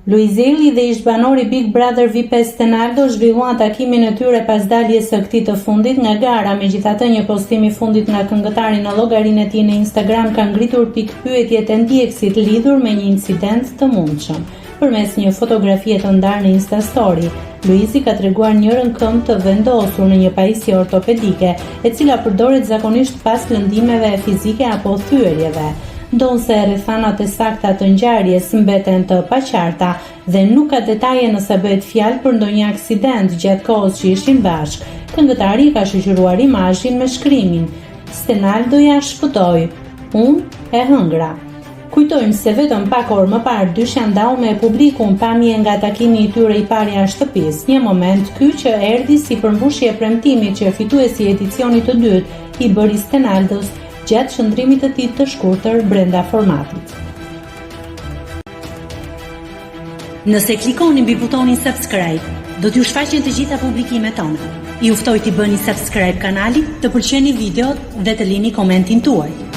Luizelli dhe ish-banori Big Brother VIP Stenaldo zhvilluan takimin e tyre pas daljes së këtij të fundit nga gara, megjithatë një postim i fundit nga këngëtari në llogarinë e tij në Instagram ka ngritur pikpyetjet e ndjekësit lidhur me një incident të mundshëm. Përmes një fotografie të ndarë në Insta Story, Luizi ka treguar njërën këmbë të vendosur në një pajisje ortopedike, e cila përdoret zakonisht pas lëndimeve fizike apo thyerjeve. Ndonse rrethanat e sakta të ngjarjes mbeten të paqarta dhe nuk ka detaje nëse bëhet fjalë për ndonjë aksident gjatë kohës që ishin bashkë, këngëtari ka shoqëruar imazhin me shkrimin: Stenaldo ja shpëtoi, unë e hëngra. Kujtojmë se vetëm pak orë më parë dyshja ndau me publikun pamje nga takimi i tyre i parë jashtë shtëpisë, një moment ky që erdhi si përmbushje premtimit që fituesi i edicionit të dytë i bëri Stenaldos gjatë shëndrimit të tij të shkurtër brenda formatit. Nëse klikoni mbi butonin subscribe, do t'ju shfaqen të gjitha publikimet tona. Ju ftoj t'i bëni subscribe kanalit, të pëlqeni videot dhe të lini komentin tuaj.